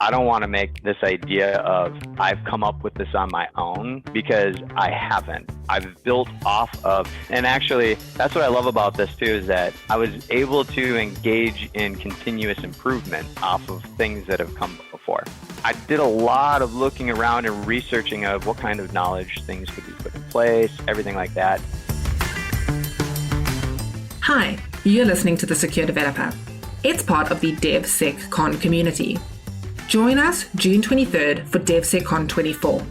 I don't want to make this idea of I've come up with this on my own, because I haven't. I've built off of, and actually that's what I love about this too, is that I was able to engage in continuous improvement off of things that have come before. I did a lot of looking around and researching of what kind of knowledge things could be put in place, everything like that. Hi, you're listening to The Secure Developer. It's part of the DevSecCon community. Join us June 23rd for DevSecCon 24.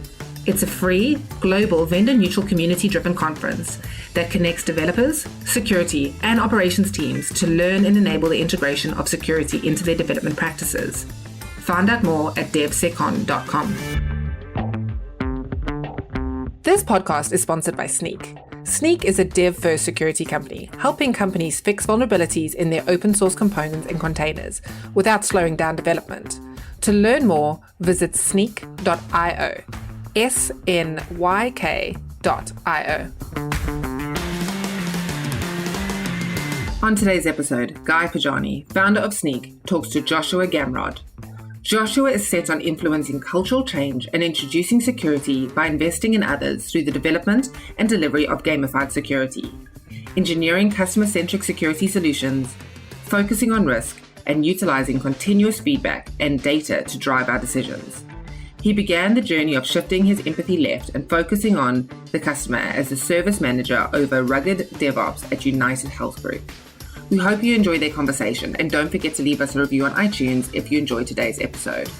It's a free, global, vendor-neutral, community-driven conference that connects developers, security, and operations teams to learn and enable the integration of security into their development practices. Find out more at devseccon.com. This podcast is sponsored by Snyk. Snyk is a dev-first security company, helping companies fix vulnerabilities in their open source components and containers without slowing down development. To learn more, visit snyk.io. SNYK.io. On today's episode, Guy Podjarny, founder of Snyk, talks to Joshua Gamradt. Joshua is set on influencing cultural change and introducing security by investing in others through the development and delivery of gamified security, engineering customer-centric security solutions, focusing on risk, and utilizing continuous feedback and data to drive our decisions. He began the journey of shifting his empathy left and focusing on the customer as a service manager over rugged DevOps at UnitedHealth Group. We hope you enjoy their conversation, and don't forget to leave us a review on iTunes if you enjoyed today's episode.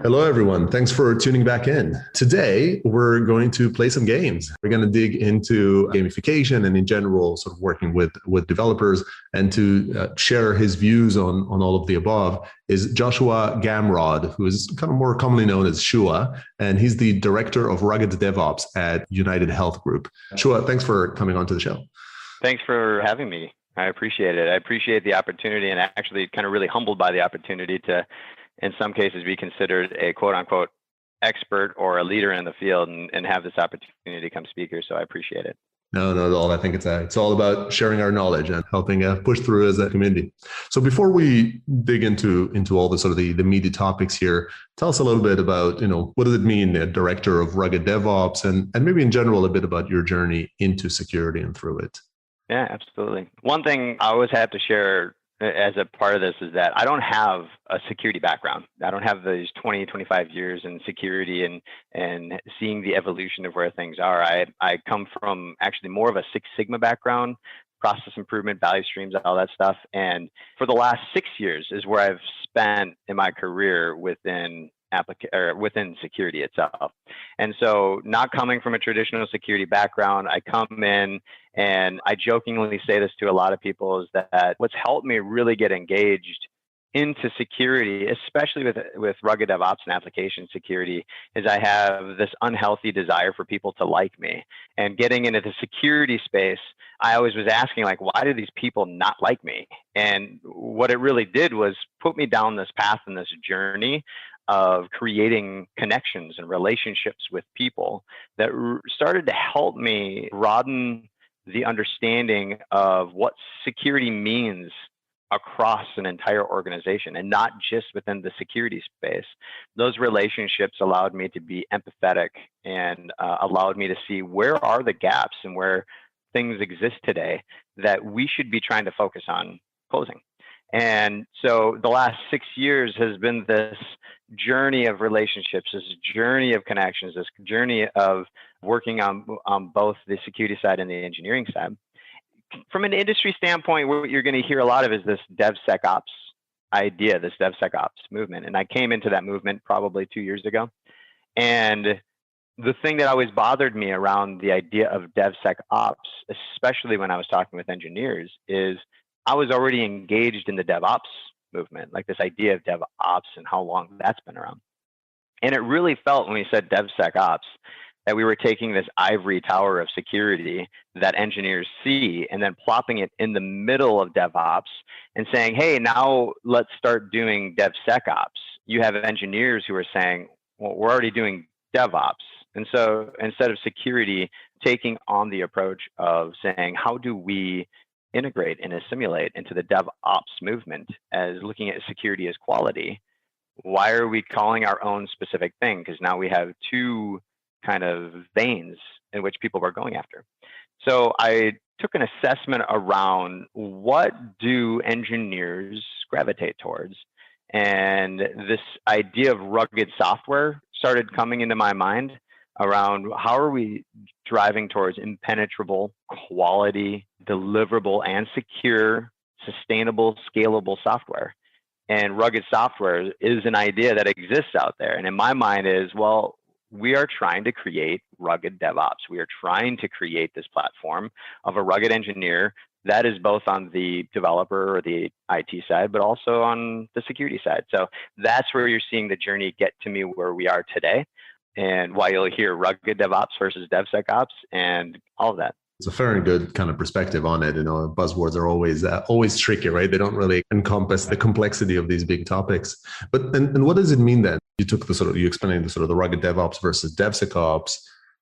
Hello, everyone. Thanks for tuning back in. Today, we're going to play some games. We're going to dig into gamification and in general, sort of working with developers, and to share his views on all of the above is Joshua Gamradt, who is kind of more commonly known as Shua, and he's the director of rugged DevOps at UnitedHealth Group. Shua, thanks for coming onto the show. Thanks for having me. I appreciate it. I appreciate the opportunity, and actually kind of really humbled by the opportunity to, in some cases, be considered a quote unquote expert or a leader in the field and have this opportunity to come speaker. So I appreciate it. No, not at all. I think it's all about sharing our knowledge and helping push through as a community. So before we dig into all the sort of the meaty topics here, tell us a little bit about, what does it mean, a director of rugged DevOps, and maybe in general a bit about your journey into security and through it. Yeah, absolutely. One thing I always have to share as a part of this is that I don't have a security background. I don't have these 20, 25 years in security and seeing the evolution of where things are. I come from actually more of a Six Sigma background, process improvement, value streams, all that stuff. And for the last 6 years is where I've spent in my career within security itself. And so not coming from a traditional security background, I come in and I jokingly say this to a lot of people is that what's helped me really get engaged into security, especially with rugged DevOps and application security, is I have this unhealthy desire for people to like me. And getting into the security space, I always was asking, why do these people not like me? And what it really did was put me down this path and this journey of creating connections and relationships with people that started to help me broaden the understanding of what security means across an entire organization and not just within the security space. Those relationships allowed me to be empathetic and allowed me to see where are the gaps and where things exist today that we should be trying to focus on closing. And so the last 6 years has been this journey of relationships, this journey of connections, this journey of working on both the security side and the engineering side. From an industry standpoint, what you're going to hear a lot of is this DevSecOps idea, this DevSecOps movement. And I came into that movement probably 2 years ago. And the thing that always bothered me around the idea of DevSecOps, especially when I was talking with engineers, is I was already engaged in the DevOps movement, like this idea of DevOps and how long that's been around. And it really felt when we said DevSecOps that we were taking this ivory tower of security that engineers see and then plopping it in the middle of DevOps and saying, hey, now let's start doing DevSecOps. You have engineers who are saying, well, we're already doing DevOps. And so instead of security, taking on the approach of saying, how do we integrate and assimilate into the DevOps movement as looking at security as quality, why are we calling our own specific thing? Because now we have two kind of veins in which people were going after. So I took an assessment around what do engineers gravitate towards. And this idea of rugged software started coming into my mind around how are we driving towards impenetrable, quality, deliverable, and secure, sustainable, scalable software. And rugged software is an idea that exists out there. And in my mind is, well, we are trying to create rugged DevOps. We are trying to create this platform of a rugged engineer that is both on the developer or the IT side, but also on the security side. So that's where you're seeing the journey get to me where we are today, and why you'll hear rugged DevOps versus DevSecOps and all of that. It's a fair and good kind of perspective on it. Buzzwords are always tricky, right? They don't really encompass the complexity of these big topics. But and what does it mean then? You explained the rugged DevOps versus DevSecOps.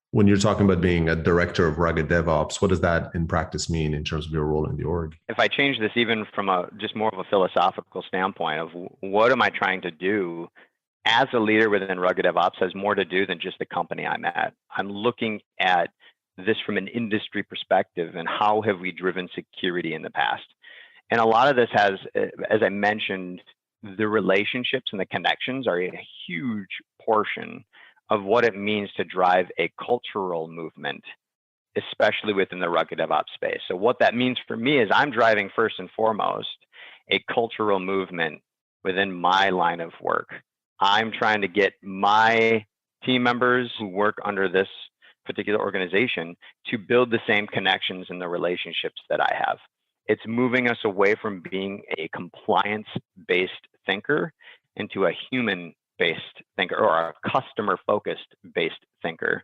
When you're talking about being a director of rugged DevOps, what does that in practice mean in terms of your role in the org? If I change this even from just more of a philosophical standpoint of what am I trying to do as a leader within rugged DevOps has more to do than just the company I'm at. I'm looking at this from an industry perspective and how have we driven security in the past. And a lot of this has, as I mentioned, the relationships and the connections are a huge portion of what it means to drive a cultural movement, especially within the rugged DevOps space. So what that means for me is I'm driving first and foremost a cultural movement within my line of work. I'm trying to get my team members who work under this particular organization to build the same connections and the relationships that I have. It's moving us away from being a compliance-based thinker into a human-based thinker or a customer-focused based thinker.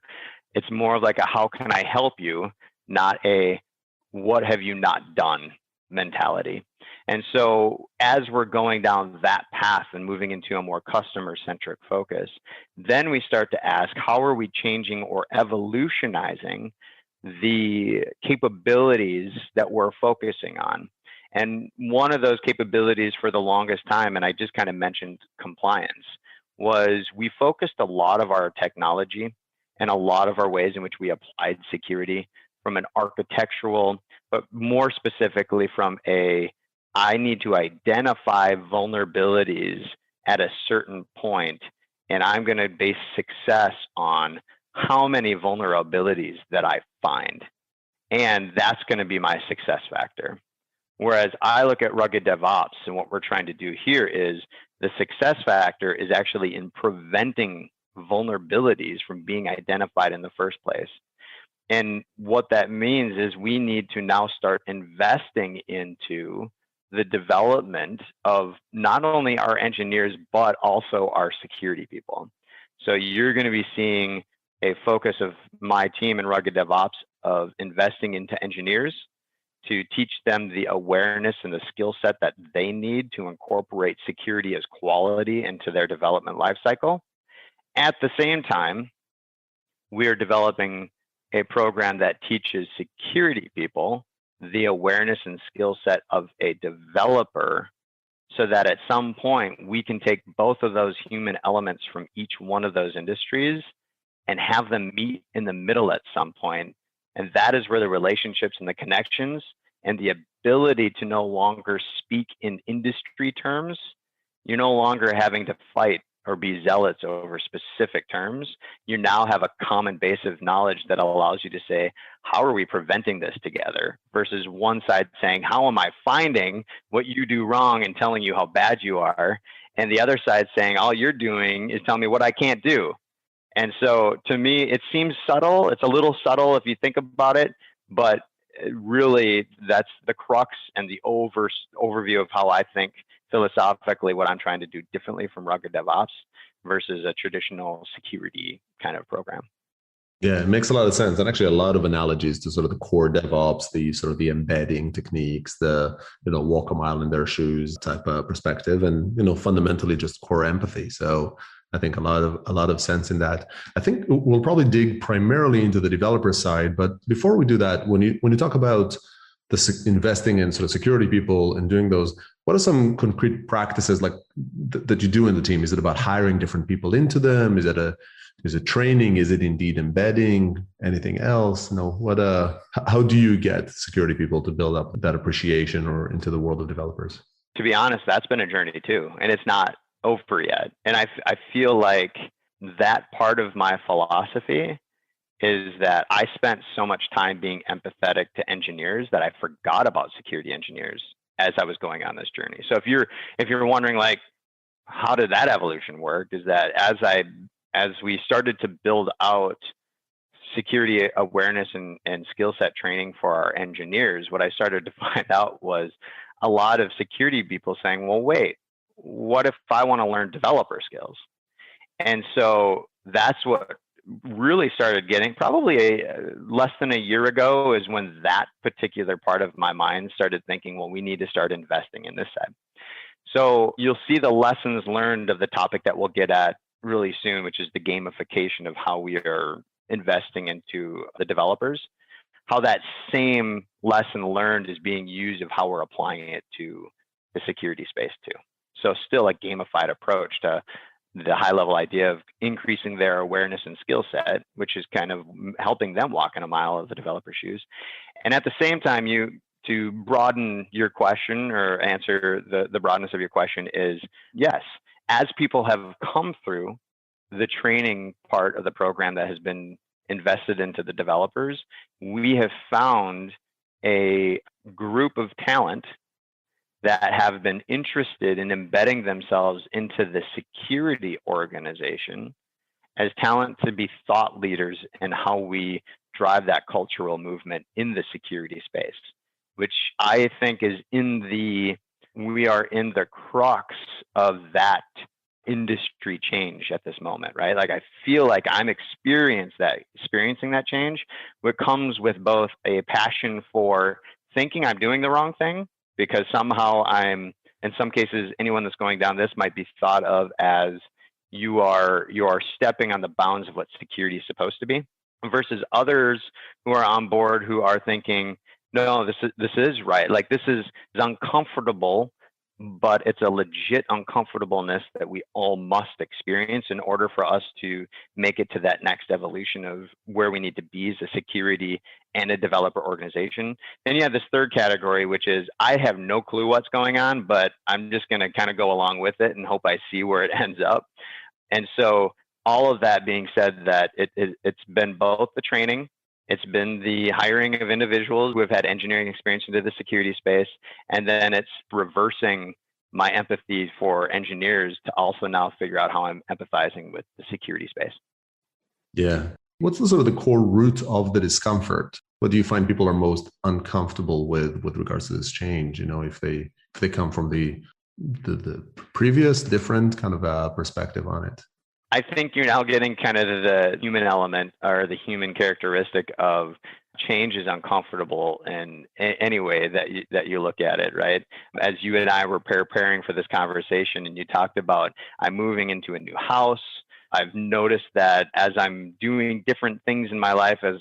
It's more of like a how can I help you, not a what have you not done mentality. And so as we're going down that path and moving into a more customer-centric focus, then we start to ask, how are we changing or evolutionizing the capabilities that we're focusing on? And one of those capabilities for the longest time, and I just kind of mentioned compliance, was we focused a lot of our technology and a lot of our ways in which we applied security from an architectural, but more specifically from I need to identify vulnerabilities at a certain point, and I'm going to base success on how many vulnerabilities that I find. And that's going to be my success factor. Whereas I look at rugged DevOps, and what we're trying to do here is the success factor is actually in preventing vulnerabilities from being identified in the first place. And what that means is we need to now start investing into the development of not only our engineers, but also our security people. So you're going to be seeing a focus of my team in rugged DevOps of investing into engineers to teach them the awareness and the skill set that they need to incorporate security as quality into their development lifecycle. At the same time, we are developing a program that teaches security people the awareness and skill set of a developer so that at some point we can take both of those human elements from each one of those industries and have them meet in the middle at some point. And that is where the relationships and the connections and the ability to no longer speak in industry terms, you're no longer having to fight or be zealots over specific terms. You now have a common base of knowledge that allows you to say, how are we preventing this together? Versus one side saying, how am I finding what you do wrong and telling you how bad you are? And the other side saying, all you're doing is telling me what I can't do. And so to me, it seems subtle. It's a little subtle if you think about it, but really that's the crux and the overview of how I think philosophically what I'm trying to do differently from rugged DevOps versus a traditional security kind of program. Yeah, it makes a lot of sense. And actually a lot of analogies to sort of the core DevOps, the sort of the embedding techniques, the, walk a mile in their shoes type of perspective, and, fundamentally just core empathy. So I think a lot of sense in that. I think we'll probably dig primarily into the developer side, but before we do that, when you talk about investing in sort of security people and doing those, what are some concrete practices like that you do in the team? Is it about hiring different people into them? Is it training? Is it indeed embedding? Anything else? How do you get security people to build up that appreciation or into the world of developers? To be honest, that's been a journey too, and it's not over yet. And I feel like that part of my philosophy is that I spent so much time being empathetic to engineers that I forgot about security engineers as I was going on this journey. So if you're wondering like, how did that evolution work, is that as we started to build out security awareness and skill set training for our engineers, what I started to find out was a lot of security people saying, well, wait, what if I want to learn developer skills? And so that's what really started getting, probably less than a year ago, is when that particular part of my mind started thinking, well, we need to start investing in this side. So you'll see the lessons learned of the topic that we'll get at really soon, which is the gamification of how we are investing into the developers, how that same lesson learned is being used of how we're applying it to the security space too. So still a gamified approach to the high level idea of increasing their awareness and skill set, which is kind of helping them walk in a mile of the developer shoes. And at the same time, to broaden your question or answer the broadness of your question is, yes, as people have come through the training part of the program that has been invested into the developers, we have found a group of talent that have been interested in embedding themselves into the security organization as talent to be thought leaders in how we drive that cultural movement in the security space, which I think is we are in the crux of that industry change at this moment, right? Like I feel like I'm experiencing that change, which comes with both a passion for thinking I'm doing the wrong thing, because somehow in some cases, anyone that's going down this might be thought of as you are stepping on the bounds of what security is supposed to be, versus others who are on board who are thinking, no, this is right. Like this is uncomfortable, but it's a legit uncomfortableness that we all must experience in order for us to make it to that next evolution of where we need to be as a security and a developer organization. Then you have this third category, which is I have no clue what's going on, but I'm just going to kind of go along with it and hope I see where it ends up. And so all of that being said, that it's been both the training, it's been the hiring of individuals who have had engineering experience into the security space, and then it's reversing my empathy for engineers to also now figure out how I'm empathizing with the security space. Yeah. What's the sort of the core root of the discomfort? What do you find people are most uncomfortable with regards to this change? You know, if they come from the previous different kind of perspective on it. I think you're now getting kind of the human element or the human characteristic of change is uncomfortable in any way that you look at it, right? As you and I were preparing for this conversation and you talked about, I'm moving into a new house. I've noticed that as I'm doing different things in my life, as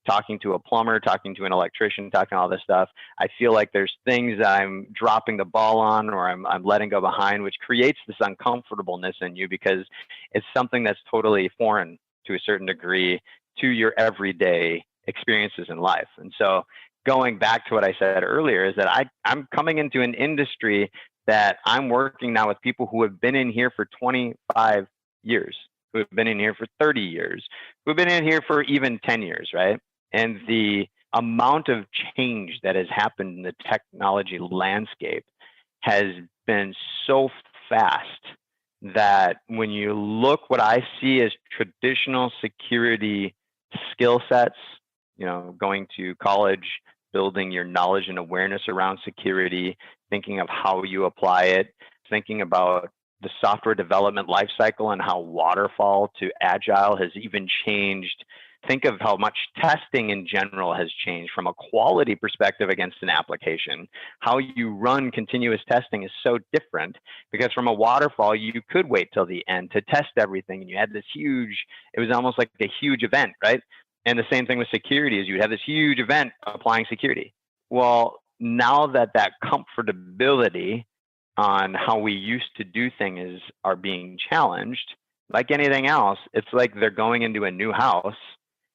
talking to a plumber, talking to an electrician, talking all this stuff, I feel like there's things that I'm dropping the ball on or I'm letting go behind, which creates this uncomfortableness in you because it's something that's totally foreign to a certain degree to your everyday experiences in life. And so going back to what I said earlier is that I'm coming into an industry that I'm working now with people who have been in here for 25 years, who have been in here for 30 years, who've been in here for even 10 years, right? And the amount of change that has happened in the technology landscape has been so fast that when you look what I see as traditional security skill sets, you know, going to college, building your knowledge and awareness around security, thinking of how you apply it, thinking about the software development lifecycle and how waterfall to agile has even changed. Think of how much testing in general has changed from a quality perspective against an application. How you run continuous testing is so different because from a waterfall, you could wait till the end to test everything. And you had this it was almost like a huge event, right? And the same thing with security is you'd have this huge event applying security. Well, now that comfortability on how we used to do things are being challenged, like anything else, it's like they're going into a new house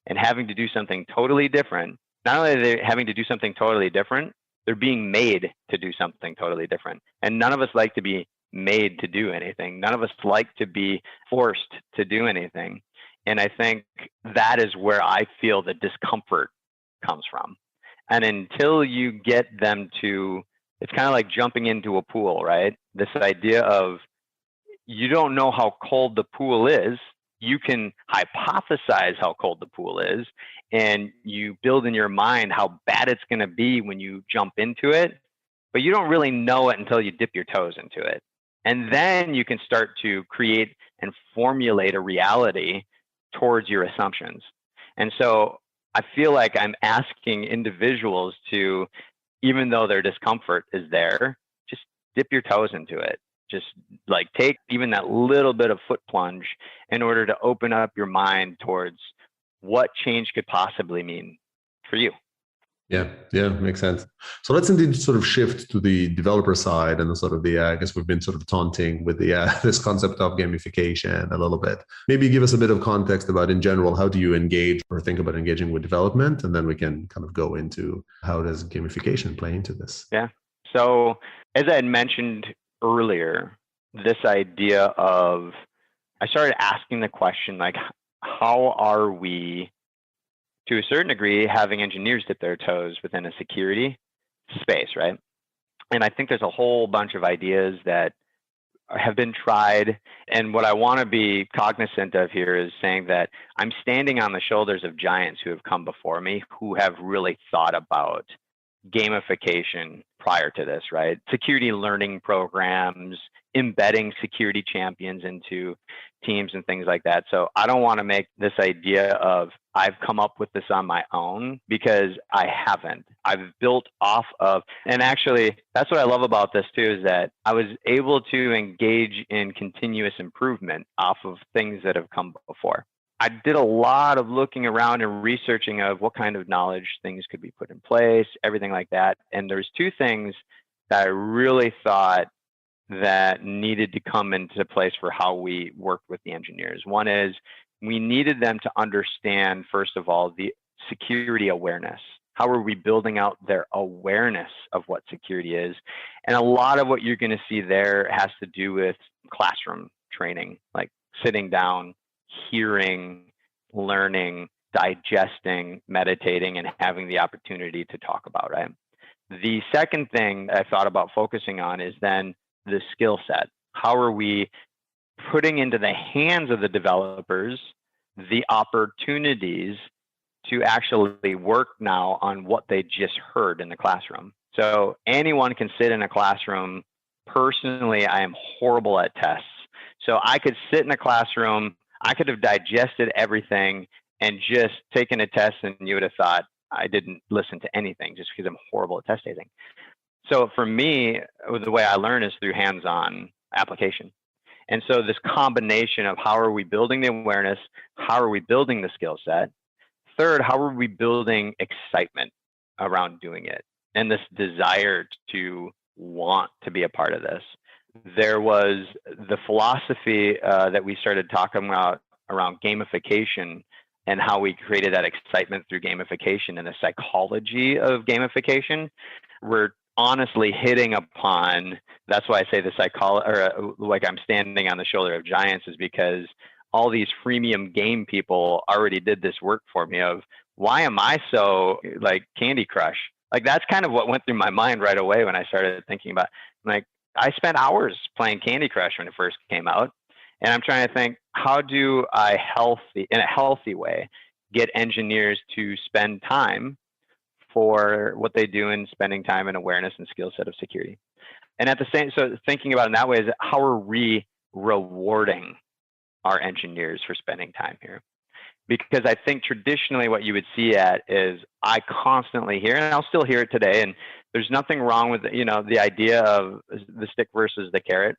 and having to do something totally different. Not only are they having to do something totally different, they're being made to do something totally different. And none of us like to be made to do anything. None of us like to be forced to do anything. And I think that is where I feel the discomfort comes from. And until you get them to, it's kind of like jumping into a pool, right? This idea of you don't know how cold the pool is. You can hypothesize how cold the pool is, and you build in your mind how bad it's going to be when you jump into it, but you don't really know it until you dip your toes into it. And then you can start to create and formulate a reality towards your assumptions. And so I feel like I'm asking individuals to, even though their discomfort is there, just dip your toes into it. Just like take even that little bit of foot plunge in order to open up your mind towards what change could possibly mean for you. Yeah, makes sense. So let's indeed sort of shift to the developer side and the sort of the, I guess we've been sort of taunting with the this concept of gamification a little bit. Maybe give us a bit of context about, in general, how do you engage or think about engaging with development? And then we can kind of go into how does gamification play into this? Yeah. So as I had mentioned earlier, this idea of, I started asking the question, like, how are we, to a certain degree, having engineers dip their toes within a security space, right? And I think there's a whole bunch of ideas that have been tried. And what I want to be cognizant of here is saying that I'm standing on the shoulders of giants who have come before me, who have really thought about gamification prior to this, right? Security learning programs, embedding security champions into teams and things like that. So I don't want to make this idea of I've come up with this on my own, because I haven't. I've built off of, and actually that's what I love about this too, is that I was able to engage in continuous improvement off of things that have come before. I did a lot of looking around and researching of what kind of knowledge things could be put in place, everything like that. And there's two things that I really thought that needed to come into place for how we worked with the engineers. One is we needed them to understand, first of all, the security awareness. How are we building out their awareness of what security is? And a lot of what you're going to see there has to do with classroom training, like sitting down, hearing, learning, digesting, meditating, and having the opportunity to talk about, right? The second thing I thought about focusing on is then the skill set. How are we putting into the hands of the developers the opportunities to actually work now on what they just heard in the classroom? So anyone can sit in a classroom. Personally, I am horrible at tests. So I could sit in a classroom, I could have digested everything and just taken a test, and you would have thought I didn't listen to anything just because I'm horrible at test taking. So for me, the way I learn is through hands-on application. And so this combination of how are we building the awareness, how are we building the skill set? Third, how are we building excitement around doing it? And this desire to want to be a part of this. There was the philosophy that we started talking about around gamification and how we created that excitement through gamification and the psychology of gamification. We're honestly hitting upon, that's why I say the psychology, or like I'm standing on the shoulder of giants, is because all these freemium game people already did this work for me of why am I so like Candy Crush? Like that's kind of what went through my mind right away when I started thinking about, like, I spent hours playing Candy Crush when it first came out. And I'm trying to think, how do I in a healthy way, get engineers to spend time for what they do in spending time and awareness and skill set of security. And at the same, so thinking about it in that way is how are we rewarding our engineers for spending time here? Because I think traditionally what you would see at is I constantly hear, and I'll still hear it today, and there's nothing wrong with, the idea of the stick versus the carrot.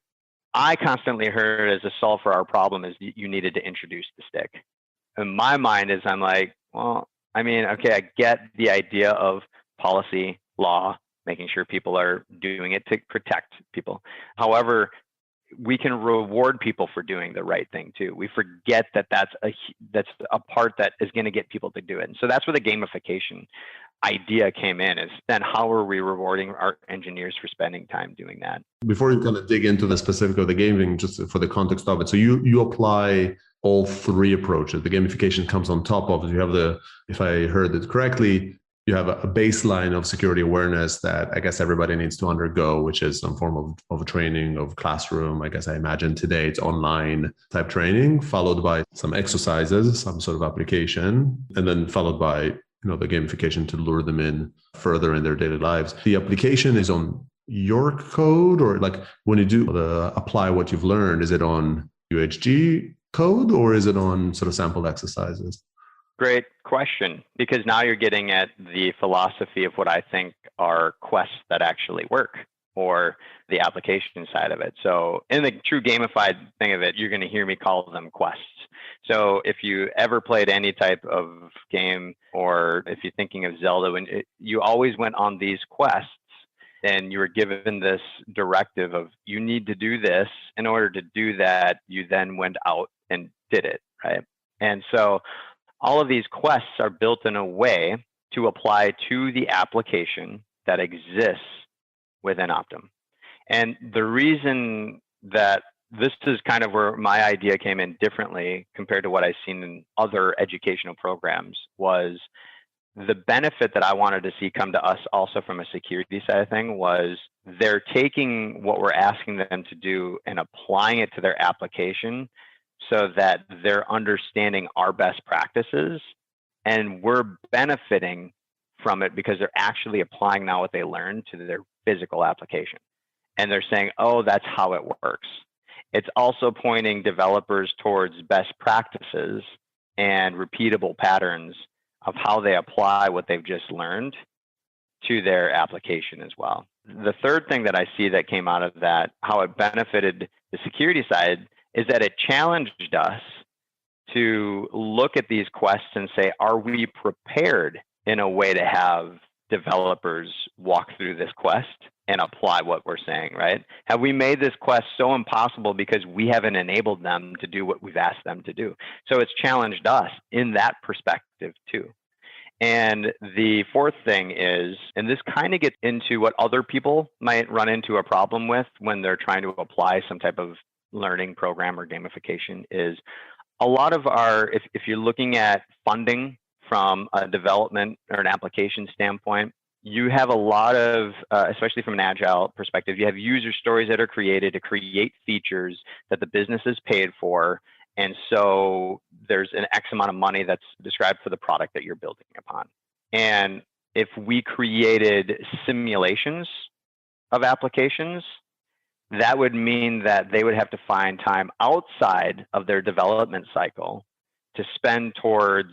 I constantly heard as a solve for our problem is you needed to introduce the stick. In my mind is I'm like, well, I mean, okay, I get the idea of policy, law, making sure people are doing it to protect people. However, we can reward people for doing the right thing too. We forget that that's a part that is going to get people to do it. And so that's where the gamification idea came in, is then how are we rewarding our engineers for spending time doing that? Before you kind of dig into the specific of the gaming, just for the context of it, so you apply all three approaches. The gamification comes on top of it. You have if I heard it correctly, you have a baseline of security awareness that I guess everybody needs to undergo, which is some form of training, of classroom. I guess I imagine today it's online type training, followed by some exercises, some sort of application, and then followed by the gamification to lure them in further in their daily lives. The application is on your code, or like when you do apply what you've learned, is it on UHG code or is it on sort of sampled exercises? Great question, because now you're getting at the philosophy of what I think are quests that actually work, or the application side of it. So in the true gamified thing of it, you're going to hear me call them quests. So if you ever played any type of game, or if you're thinking of Zelda, you always went on these quests and you were given this directive of you need to do this. In order to do that, you then went out and did it, right? And so all of these quests are built in a way to apply to the application that exists within Optum. And the reason that this is kind of where my idea came in differently compared to what I've seen in other educational programs was the benefit that I wanted to see come to us also from a security side of thing was they're taking what we're asking them to do and applying it to their application so that they're understanding our best practices, and we're benefiting from it because they're actually applying now what they learned to their physical application. And they're saying, oh, that's how it works. It's also pointing developers towards best practices and repeatable patterns of how they apply what they've just learned to their application as well. The third thing that I see that came out of that, how it benefited the security side, is that it challenged us to look at these quests and say, are we prepared in a way to have developers walk through this quest and apply what we're saying, right? Have we made this quest so impossible because we haven't enabled them to do what we've asked them to do? So it's challenged us in that perspective too. And the fourth thing is, and this kind of gets into what other people might run into a problem with when they're trying to apply some type of learning program or gamification, is a lot of if you're looking at funding from a development or an application standpoint, you have a lot of, especially from an agile perspective, you have user stories that are created to create features that the business is paid for. And so there's an X amount of money that's described for the product that you're building upon. And if we created simulations of applications, that would mean that they would have to find time outside of their development cycle to spend towards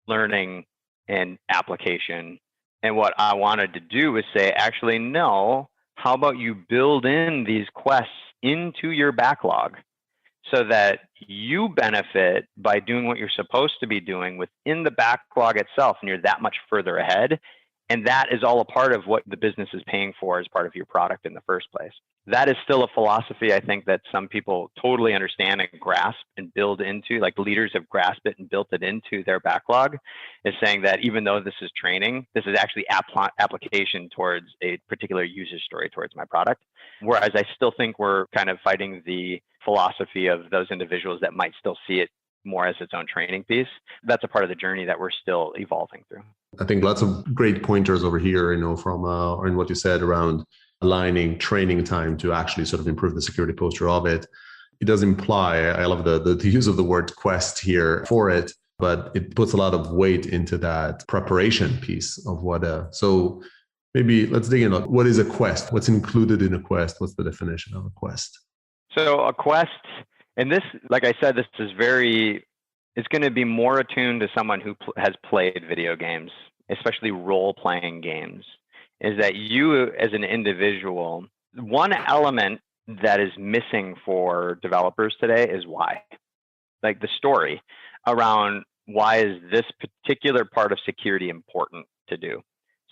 learning and application. And what I wanted to do was say, actually, no, how about you build in these quests into your backlog so that you benefit by doing what you're supposed to be doing within the backlog itself, and you're that much further ahead. And that is all a part of what the business is paying for as part of your product in the first place. That is still a philosophy, I think, that some people totally understand and grasp and build into, like leaders have grasped it and built it into their backlog, is saying that even though this is training, this is actually application towards a particular user story towards my product. Whereas I still think we're kind of fighting the philosophy of those individuals that might still see it more as its own training piece. That's a part of the journey that we're still evolving through. I think lots of great pointers over here, from in what you said around aligning training time to actually sort of improve the security posture of it. It does imply, I love the use of the word quest here for it, but it puts a lot of weight into that preparation piece of so maybe let's dig in on what is a quest? What's included in a quest? What's the definition of a quest? So a quest, and this, like I said, this is it's going to be more attuned to someone who has played video games, especially role-playing games, is that you as an individual, one element that is missing for developers today is why. Like the story around why is this particular part of security important to do.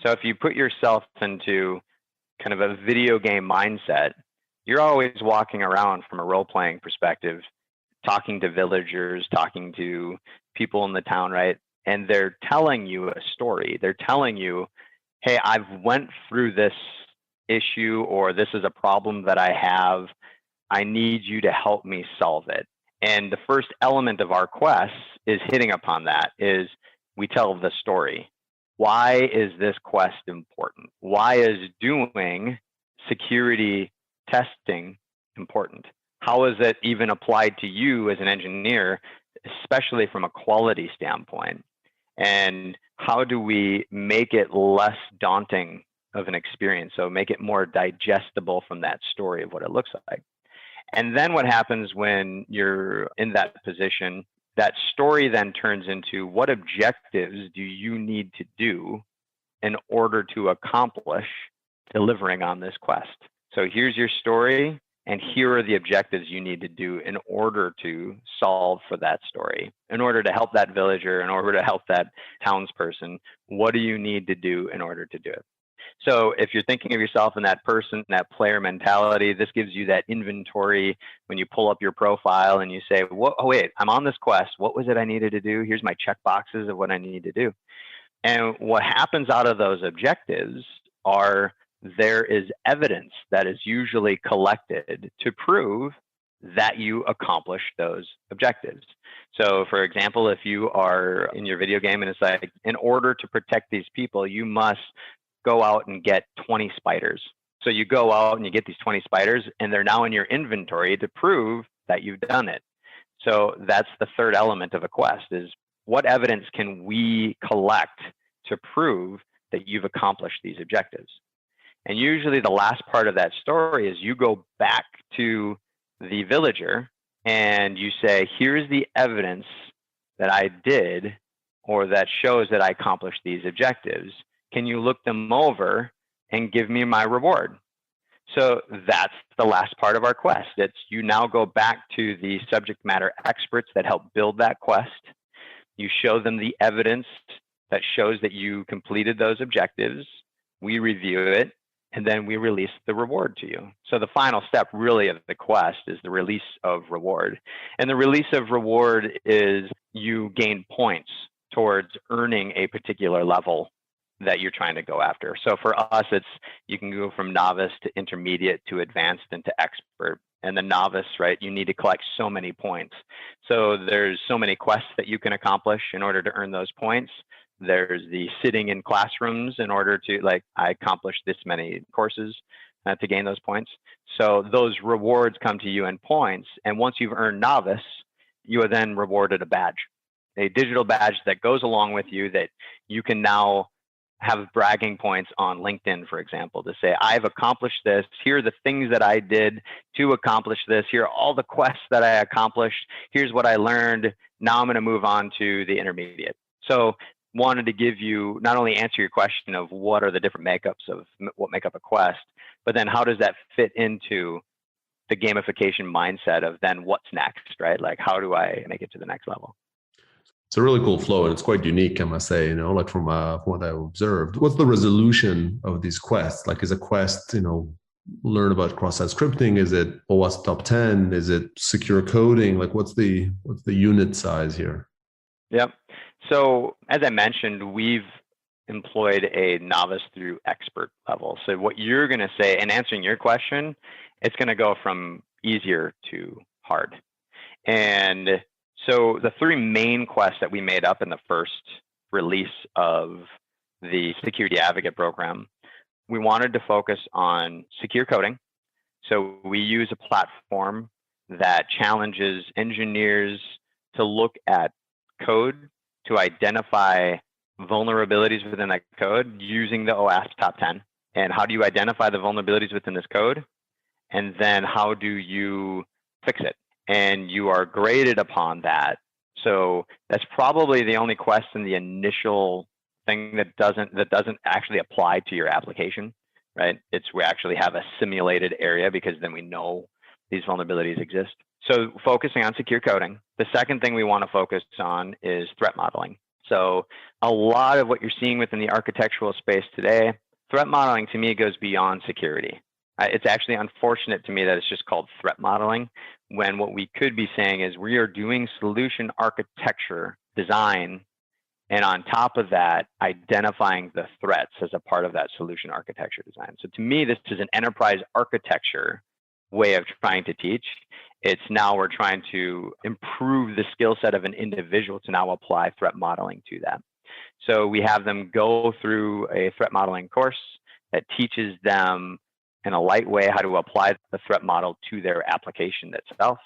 So if you put yourself into kind of a video game mindset, you're always walking around from a role-playing perspective, talking to villagers, talking to people in the town, right? And they're telling you a story. They're telling you, hey, I've went through this issue, or this is a problem that I have. I need you to help me solve it. And the first element of our quest is hitting upon that, is we tell the story. Why is this quest important? Why is doing security testing important? How is it even applied to you as an engineer, especially from a quality standpoint? And how do we make it less daunting of an experience? So make it more digestible from that story of what it looks like. And then what happens when you're in that position, that story then turns into, what objectives do you need to do in order to accomplish delivering on this quest? So here's your story, and here are the objectives you need to do in order to solve for that story. In order to help that villager, in order to help that townsperson, what do you need to do in order to do it? So if you're thinking of yourself in that person, that player mentality, this gives you that inventory when you pull up your profile and you say, oh, wait, I'm on this quest. What was it I needed to do? Here's my check boxes of what I need to do. And what happens out of those objectives are, there is evidence that is usually collected to prove that you accomplished those objectives. So for example, if you are in your video game and it's like, in order to protect these people, you must go out and get 20 spiders. So you go out and you get these 20 spiders, and they're now in your inventory to prove that you've done it. So that's the third element of a quest, is what evidence can we collect to prove that you've accomplished these objectives? And usually the last part of that story is you go back to the villager and you say, here's the evidence that I did, or that shows that I accomplished these objectives. Can you look them over and give me my reward? So that's the last part of our quest. It's, you now go back to the subject matter experts that help build that quest. You show them the evidence that shows that you completed those objectives. We review it, and then we release the reward to you. So the final step really of the quest is the release of reward. And the release of reward is you gain points towards earning a particular level that you're trying to go after. So for us, it's, you can go from novice to intermediate to advanced and to expert. And the novice, right, you need to collect so many points. So there's so many quests that you can accomplish in order to earn those points. There's the sitting in classrooms in order to, like, I accomplished this many courses to gain those points. So those rewards come to you in points. And once you've earned novice, you are then rewarded a badge, a digital badge that goes along with you, that you can now have bragging points on LinkedIn, for example, to say, I've accomplished this. Here are the things that I did to accomplish this. Here are all the quests that I accomplished. Here's what I learned. Now I'm going to move on to the intermediate. So wanted to give you, not only answer your question of what are the different makeups of what make up a quest, but then how does that fit into the gamification mindset of then what's next, right? Like, how do I make it to the next level? It's a really cool flow, and it's quite unique, I must say, like from what I observed. What's the resolution of these quests? Like, is a quest, learn about cross-site scripting? Is it OWASP top 10? Is it secure coding? Like, what's the unit size here? Yep. So as I mentioned, we've employed a novice through expert level. So what you're going to say, and answering your question, it's going to go from easier to hard. And so the three main quests that we made up in the first release of the Security Advocate program, we wanted to focus on secure coding. So we use a platform that challenges engineers to look at code to identify vulnerabilities within that code using the OWASP top 10. And how do you identify the vulnerabilities within this code? And then how do you fix it? And you are graded upon that. So that's probably the only quest in the initial thing that doesn't actually apply to your application, right? We actually have a simulated area, because then we know these vulnerabilities exist. So focusing on secure coding. The second thing we want to focus on is threat modeling. So a lot of what you're seeing within the architectural space today threat modeling to me goes beyond security. It's actually unfortunate to me that it's just called threat modeling, when what we could be saying is we are doing solution architecture design, and on top of that, identifying the threats as a part of that solution architecture design. So to me, this is an enterprise architecture way of trying to teach. It's now we're trying to improve the skill set of an individual to now apply threat modeling to that. So we have them go through a threat modeling course that teaches them in a light way how to apply the threat model to their application itself.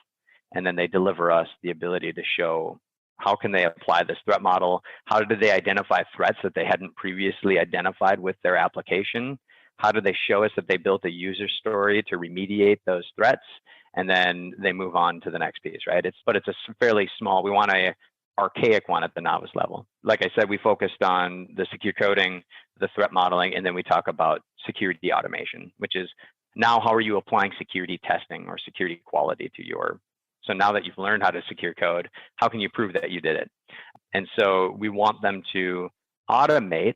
And then they deliver us the ability to show how can they apply this threat model? How did they identify threats that they hadn't previously identified with their application? How do they show us that they built a user story to remediate those threats? And then they move on to the next piece, right? But it's a fairly small, we want a archaic one at the novice level. Like I said, we focused on the secure coding, the threat modeling, and then we talk about security automation, which is now how are you applying security testing or security quality to your, so now that you've learned how to secure code, how can you prove that you did it? And so we want them to automate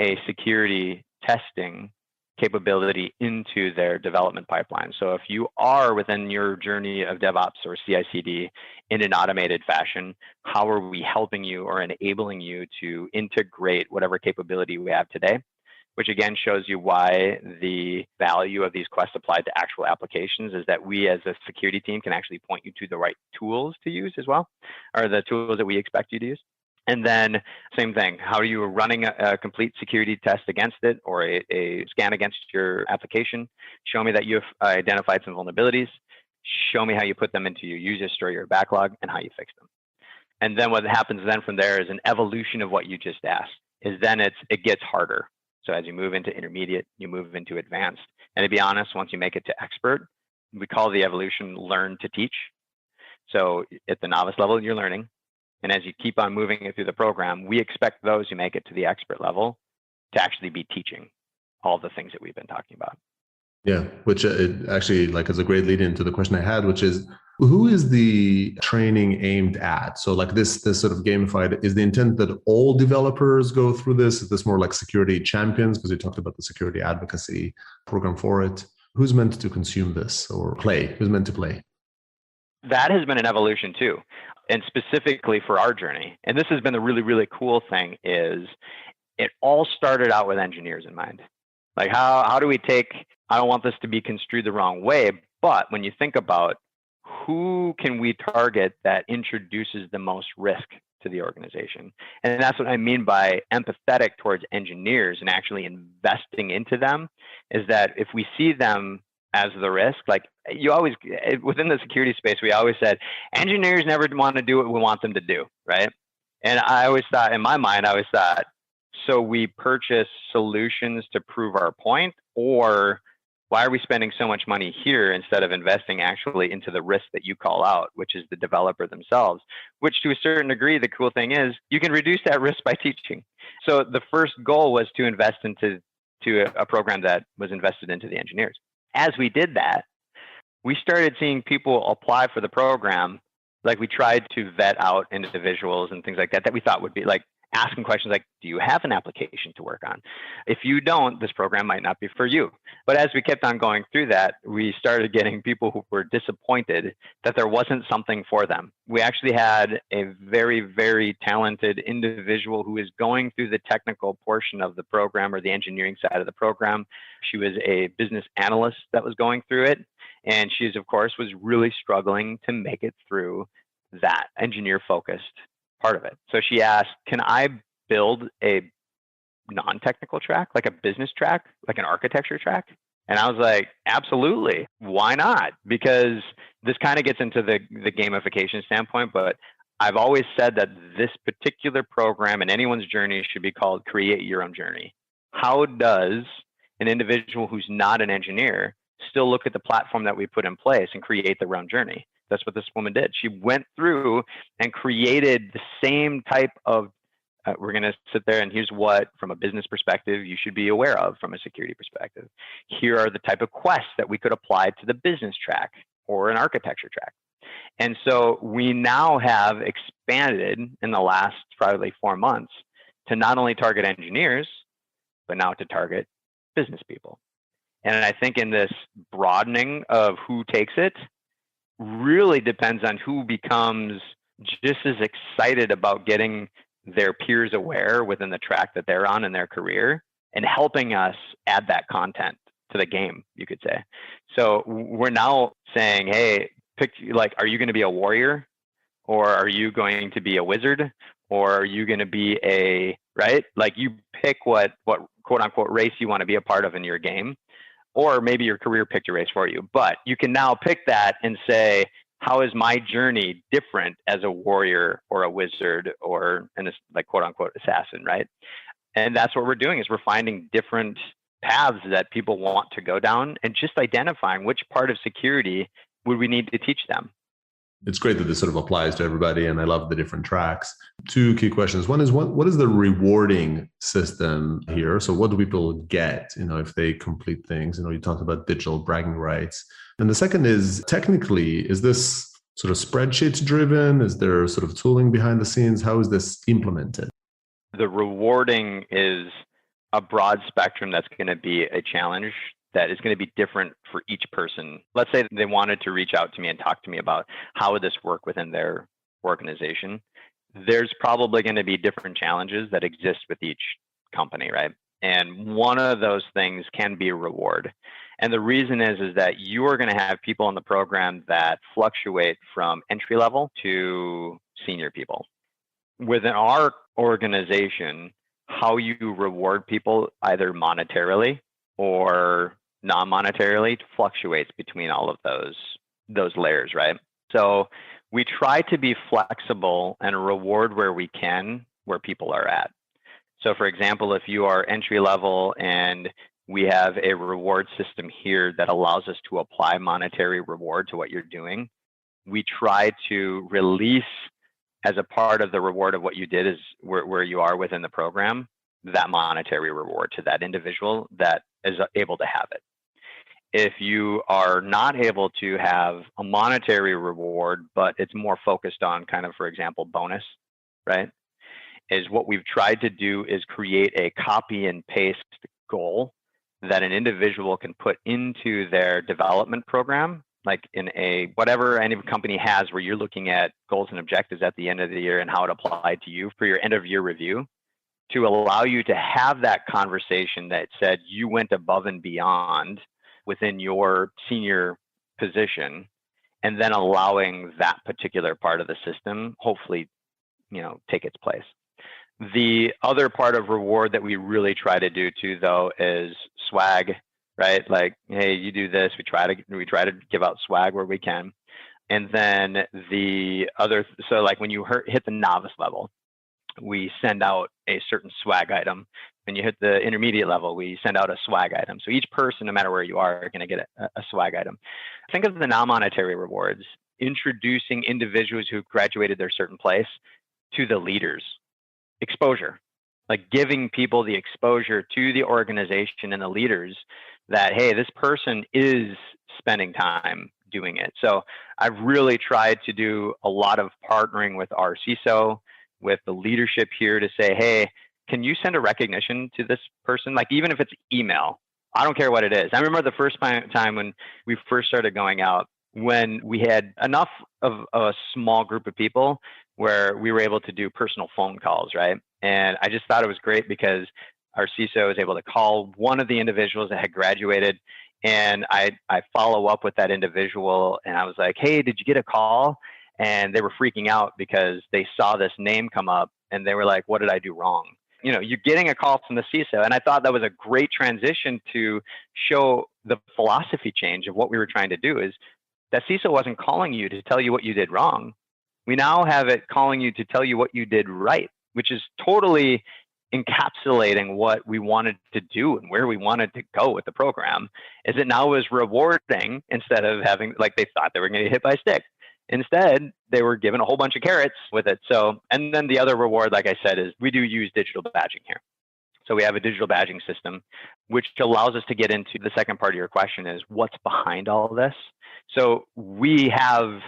a security testing capability into their development pipeline. So if you are within your journey of DevOps or CI/CD in an automated fashion, how are we helping you or enabling you to integrate whatever capability we have today? Which again shows you why the value of these quests applied to actual applications is that we as a security team can actually point you to the right tools to use as well, or the tools that we expect you to use. And then same thing, how are you running a complete security test against it or a scan against your application? Show me that you've identified some vulnerabilities. Show me how you put them into your user story or backlog and how you fix them. And then what happens then from there is an evolution of what you just asked, is then it gets harder. So as you move into intermediate, you move into advanced. And to be honest, once you make it to expert, we call the evolution learn to teach. So at the novice level, you're learning. And as you keep on moving it through the program, we expect those who make it to the expert level to actually be teaching all the things that we've been talking about. Yeah, which it actually like is a great lead into the question I had, which is who is the training aimed at? So like this sort of gamified, is the intent that all developers go through this? Is this more like security champions? Because you talked about the security advocacy program for it. Who's meant to consume this or play? Who's meant to play? That has been an evolution too. And specifically for our journey. And this has been the really, really cool thing is it all started out with engineers in mind. Like how do we take, I don't want this to be construed the wrong way, but when you think about who can we target that introduces the most risk to the organization? And that's what I mean by empathetic towards engineers and actually investing into them, is that if we see them as the risk, like you always, within the security space, we always said, engineers never want to do what we want them to do, right? And I always thought, in my mind, so we purchase solutions to prove our point, or why are we spending so much money here instead of investing actually into the risk that you call out, which is the developer themselves, which to a certain degree, the cool thing is you can reduce that risk by teaching. So the first goal was to invest into a program that was invested into the engineers. As we did that, we started seeing people apply for the program. Like we tried to vet out individuals and things like that we thought would be like asking questions like, do you have an application to work on? If you don't, this program might not be for you. But as we kept on going through that, we started getting people who were disappointed that there wasn't something for them. We actually had a very, very talented individual who is going through the technical portion of the program or the engineering side of the program. She was a business analyst that was going through it. And she, of course, was really struggling to make it through that engineer-focused part of it. So she asked, can I build a non-technical track, like a business track, like an architecture track? And I was like, absolutely. Why not? Because this kind of gets into the gamification standpoint, but I've always said that this particular program and anyone's journey should be called Create Your Own Journey. How does an individual who's not an engineer still look at the platform that we put in place and create their own journey? That's what this woman did. She went through and created the same type of, we're going to sit there and here's what, from a business perspective, you should be aware of from a security perspective. Here are the type of quests that we could apply to the business track or an architecture track. And so we now have expanded in the last probably 4 months to not only target engineers, but now to target business people. And I think in this broadening of who takes it really depends on who becomes just as excited about getting their peers aware within the track that they're on in their career and helping us add that content to the game, you could say. So we're now saying, hey, pick, like, are you going to be a warrior, or are you going to be a wizard, or are you going to be a, right? Like, you pick what quote unquote race you want to be a part of in your game, or maybe your career picked a race for you. But you can now pick that and say, how is my journey different as a warrior or a wizard or like quote unquote assassin, right? And that's what we're doing, is we're finding different paths that people want to go down and just identifying which part of security would we need to teach them. It's great that this sort of applies to everybody, and I love the different tracks. Two key questions. One is, what is the rewarding system here? So what do people get, if they complete things? You talked about digital bragging rights. And the second is, technically, is this sort of spreadsheet driven? Is there sort of tooling behind the scenes? How is this implemented? The rewarding is a broad spectrum that's going to be a challenge that is going to be different for each person. Let's say they wanted to reach out to me and talk to me about how would this work within their organization. There's probably going to be different challenges that exist with each company, right? And one of those things can be a reward. And the reason is that you are going to have people in the program that fluctuate from entry level to senior people. Within our organization, how you reward people either monetarily or non-monetarily fluctuates between all of those layers, right? So we try to be flexible and reward where we can, where people are at. So for example, if you are entry level and we have a reward system here that allows us to apply monetary reward to what you're doing, we try to release as a part of the reward of what you did is where you are within the program, that monetary reward to that individual that is able to have it. If you are not able to have a monetary reward, but it's more focused on kind of, for example, bonus, right? Is what we've tried to do is create a copy and paste goal that an individual can put into their development program, like in a whatever any company has where you're looking at goals and objectives at the end of the year and how it applied to you for your end of year review, to allow you to have that conversation that said you went above and beyond within your senior position, and then allowing that particular part of the system hopefully, take its place. The other part of reward that we really try to do too, though, is swag, right? Like, hey, you do this. We try to give out swag where we can. And then so like when you hit the novice level, we send out a certain swag item. When you hit the intermediate level, we send out a swag item. So each person, no matter where you are going to get a swag item. Think of the non-monetary rewards, introducing individuals who graduated their certain place to the leaders. Exposure, like giving people the exposure to the organization and the leaders that, hey, this person is spending time doing it. So I've really tried to do a lot of partnering with our CISO, with the leadership here to say, hey, can you send a recognition to this person? Like, even if it's email, I don't care what it is. I remember the first time when we first started going out, when we had enough of a small group of people where we were able to do personal phone calls, right? And I just thought it was great because our CISO was able to call one of the individuals that had graduated, and I follow up with that individual, and I was like, hey, did you get a call? And they were freaking out because they saw this name come up, and they were like, what did I do wrong? You're getting a call from the CISO. And I thought that was a great transition to show the philosophy change of what we were trying to do, is that CISO wasn't calling you to tell you what you did wrong. We now have it calling you to tell you what you did right, which is totally encapsulating what we wanted to do and where we wanted to go with the program. Is it now was rewarding instead of having, like, they thought they were going to get hit by a stick. Instead, they were given a whole bunch of carrots with it. So, and then the other reward, like I said, is we do use digital badging here. So we have a digital badging system, which allows us to get into the second part of your question, is what's behind all of this. So we have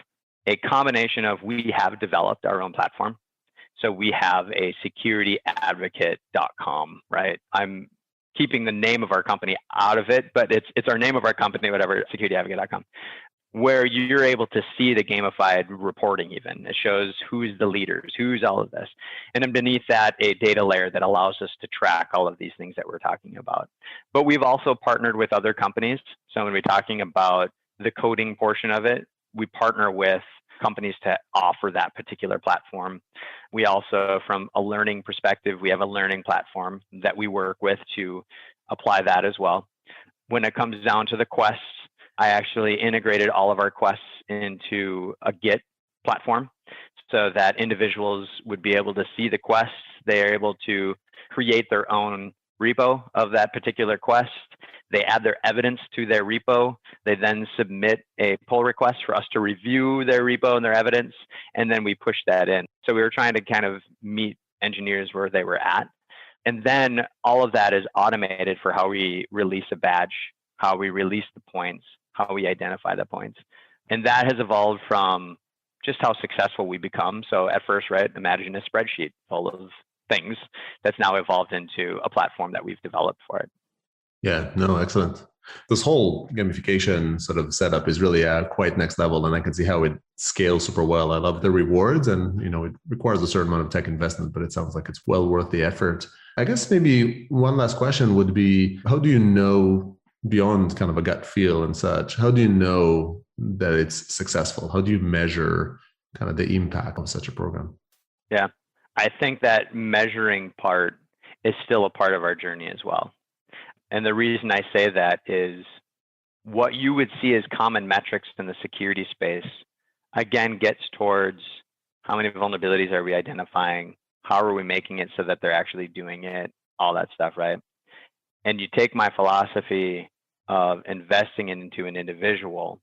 a combination of, we have developed our own platform. So we have a securityadvocate.com, right? I'm keeping the name of our company out of it, but it's our name of our company, whatever, securityadvocate.com, where you're able to see the gamified reporting even. It shows who's the leaders, who's all of this. And then beneath that, a data layer that allows us to track all of these things that we're talking about. But we've also partnered with other companies. So when we're talking about the coding portion of it, we partner with companies to offer that particular platform. We also, from a learning perspective, we have a learning platform that we work with to apply that as well. When it comes down to the quests, I actually integrated all of our quests into a Git platform so that individuals would be able to see the quests. They are able to create their own repo of that particular quest. They add their evidence to their repo. They then submit a pull request for us to review their repo and their evidence, and then we push that in. So we were trying to kind of meet engineers where they were at. And then all of that is automated for how we release a badge, how we release the points, how we identify the points. And that has evolved from just how successful we become. So at first, right, imagine a spreadsheet full of things that's now evolved into a platform that we've developed for it. Yeah, no, excellent. This whole gamification sort of setup is really quite next level, and I can see how it scales super well. I love the rewards, and it requires a certain amount of tech investment, but it sounds like it's well worth the effort. I guess maybe one last question would be, how do you know, beyond kind of a gut feel and such, how do you know that it's successful? How do you measure kind of the impact of such a program? Yeah, I think that measuring part is still a part of our journey as well. And the reason I say that is what you would see as common metrics in the security space, again, gets towards how many vulnerabilities are we identifying? How are we making it so that they're actually doing it? All that stuff, right? And you take my philosophy of investing into an individual,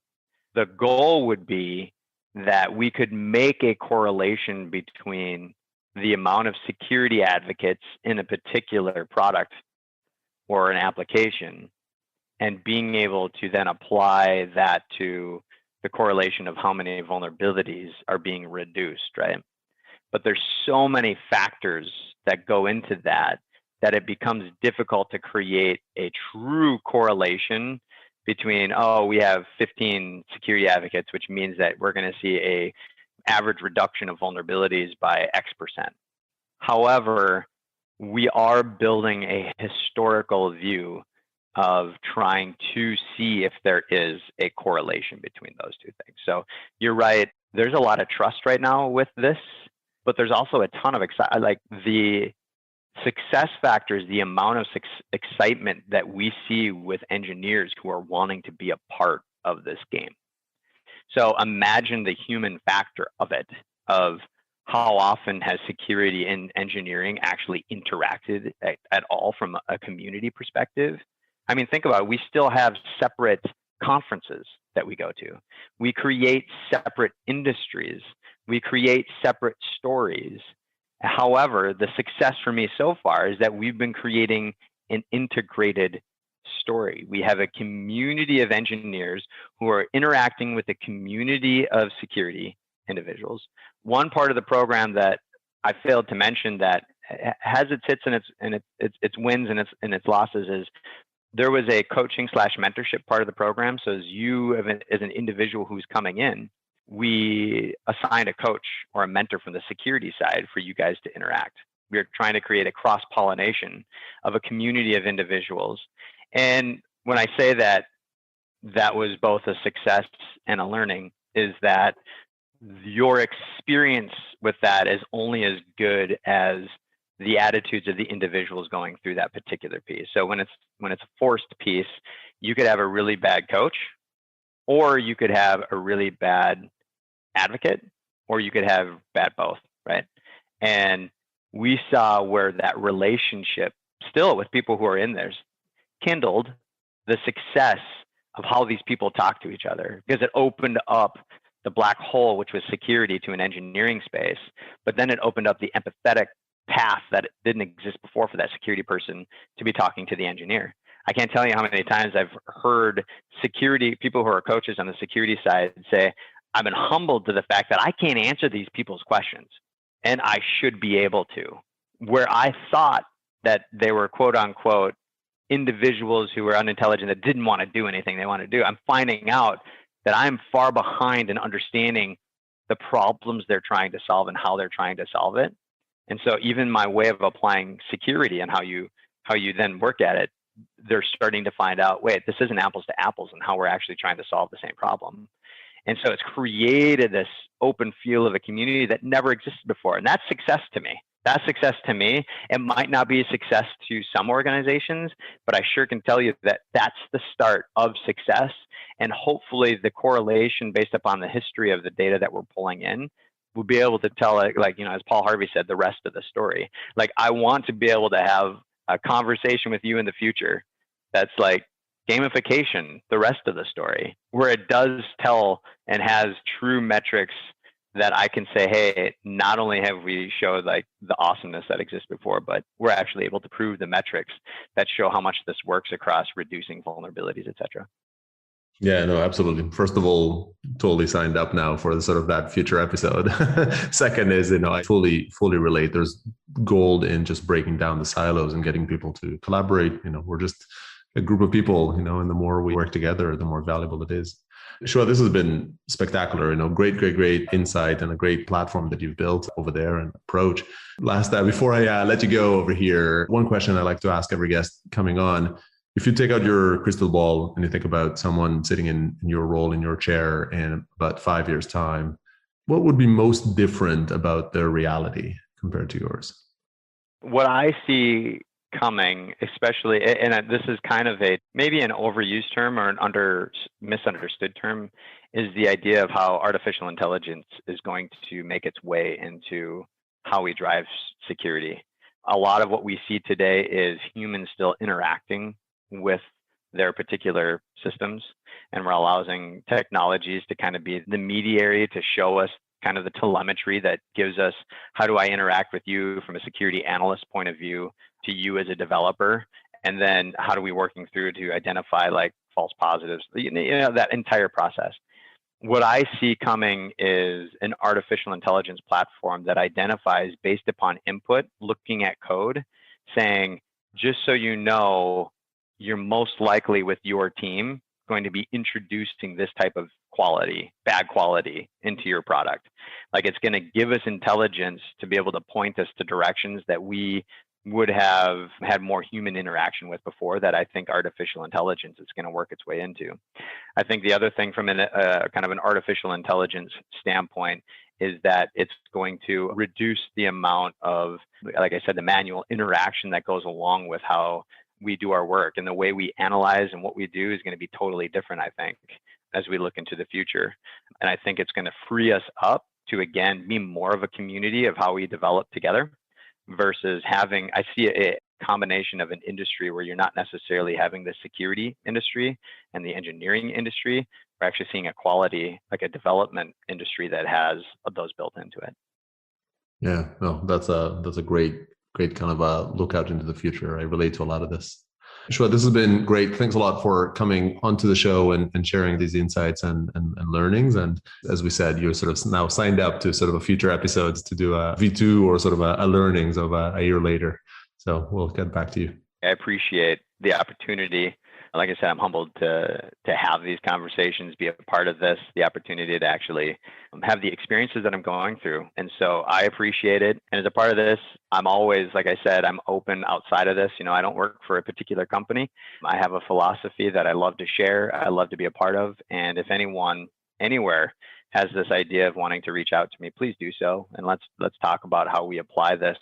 the goal would be that we could make a correlation between the amount of security advocates in a particular product or an application, and being able to then apply that to the correlation of how many vulnerabilities are being reduced, right? But there's so many factors that go into that it becomes difficult to create a true correlation between, we have 15 security advocates, which means that we're going to see a average reduction of vulnerabilities by X%. However, we are building a historical view of trying to see if there is a correlation between those two things. So you're right, there's a lot of trust right now with this, but there's also a ton of the success factors, the amount of excitement that we see with engineers who are wanting to be a part of this game. So imagine the human factor of it, of how often has security and engineering actually interacted at all from a community perspective? I mean, think about it. We still have separate conferences that we go to. We create separate industries. We create separate stories. However, the success for me so far is that we've been creating an integrated story. We have a community of engineers who are interacting with a community of security individuals. One part of the program that I failed to mention that has its hits and its wins and its losses is there was a coaching / mentorship part of the program. So as you as an individual who's coming in, we assigned a coach or a mentor from the security side for you guys to interact. We're trying to create a cross-pollination of a community of individuals. And when I say that was both a success and a learning, is that your experience with that is only as good as the attitudes of the individuals going through that particular piece. So when it's a forced piece, you could have a really bad coach, or you could have a really bad advocate, or you could have bad both, right? And we saw where that relationship, still with people who are in there, kindled the success of how these people talk to each other, because it opened up the black hole, which was security, to an engineering space, but then it opened up the empathetic path that didn't exist before for that security person to be talking to the engineer. I can't tell you how many times I've heard security people who are coaches on the security side say, I've been humbled to the fact that I can't answer these people's questions, and I should be able to. Where I thought that they were quote unquote individuals who were unintelligent that didn't want to do anything they want to do. I'm finding out that I'm far behind in understanding the problems they're trying to solve and how they're trying to solve it. And so even my way of applying security and how you then work at it, they're starting to find out, wait, this isn't apples to apples and how we're actually trying to solve the same problem. And so it's created this open field of a community that never existed before. And that's success to me. That's success to me. It might not be a success to some organizations, but I sure can tell you that that's the start of success. And hopefully the correlation based upon the history of the data that we're pulling in, we'll be able to tell it, like, as Paul Harvey said, the rest of the story. Like, I want to be able to have a conversation with you in the future that's like gamification, the rest of the story, where it does tell and has true metrics that I can say, hey, not only have we showed like the awesomeness that exists before, but we're actually able to prove the metrics that show how much this works across reducing vulnerabilities, et cetera. Yeah, no, absolutely. First of all, totally signed up now for the sort of that future episode. Second is, I fully relate. There's gold in just breaking down the silos and getting people to collaborate. We're just a group of people, and the more we work together, the more valuable it is. Joshua, this has been spectacular. Great insight and a great platform that you've built over there and approach. Before I let you go over here, one question I like to ask every guest coming on. If you take out your crystal ball and you think about someone sitting in your role, in your chair in about 5 years' time, what would be most different about their reality compared to yours? What I see coming, especially, and this is kind of maybe an overused term or an misunderstood term, is the idea of how artificial intelligence is going to make its way into how we drive security. A lot of what we see today is humans still interacting with their particular systems, and we're allowing technologies to kind of be the mediary to show us kind of the telemetry that gives us, how do I interact with you from a security analyst point of view to you as a developer, and then how do we working through to identify like false positives, that entire process. What I see coming is an artificial intelligence platform that identifies based upon input, looking at code, saying, just so you know, you're most likely with your team going to be introducing this type of bad quality into your product. Like, it's going to give us intelligence to be able to point us to directions that we would have had more human interaction with before, that I think artificial intelligence is going to work its way into. I think the other thing from kind of an artificial intelligence standpoint is that it's going to reduce the amount of, like I said, the manual interaction that goes along with how we do our work, and the way we analyze and what we do is going to be totally different, I think, as we look into the future. And I think it's going to free us up to, again, be more of a community of how we develop together versus having, I see a combination of an industry where you're not necessarily having the security industry and the engineering industry. We're actually seeing a quality, like a development industry that has those built into it. Yeah, no, that's a great kind of a look out into the future. I relate to a lot of this. Joshua, this has been great. Thanks a lot for coming onto the show and sharing these insights and learnings. And as we said, you're sort of now signed up to sort of a future episodes to do a V2 or sort of a learnings of a year later. So we'll get back to you. I appreciate the opportunity. Like I said, I'm humbled to have these conversations, be a part of this, the opportunity to actually have the experiences that I'm going through. And so I appreciate it. And as a part of this, I'm always, like I said, I'm open outside of this. I don't work for a particular company. I have a philosophy that I love to share. I love to be a part of. And if anyone anywhere has this idea of wanting to reach out to me, please do so. And let's talk about how we apply this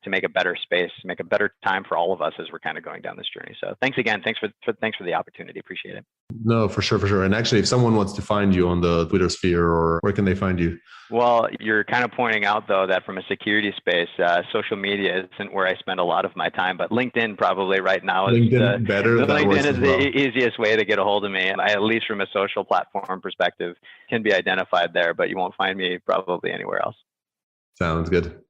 to make a better space, to make a better time for all of us as we're kind of going down this journey. So thanks again. Thanks for the opportunity. Appreciate it. No, for sure. And actually, if someone wants to find you on the Twitter sphere, or where can they find you? Well, you're kind of pointing out, though, that from a security space, social media isn't where I spend a lot of my time, but LinkedIn probably right now is LinkedIn is the easiest way to get a hold of me. And I, at least from a social platform perspective, can be identified there, but you won't find me probably anywhere else. Sounds good.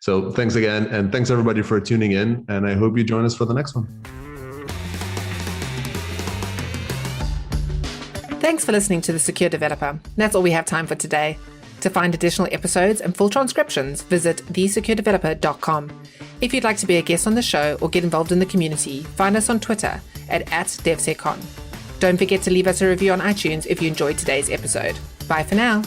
So thanks again. And thanks everybody for tuning in. And I hope you join us for the next one. Thanks for listening to The Secure Developer. That's all we have time for today. To find additional episodes and full transcriptions, visit thesecuredeveloper.com. If you'd like to be a guest on the show or get involved in the community, find us on Twitter at @DevSecCon. Don't forget to leave us a review on iTunes if you enjoyed today's episode. Bye for now.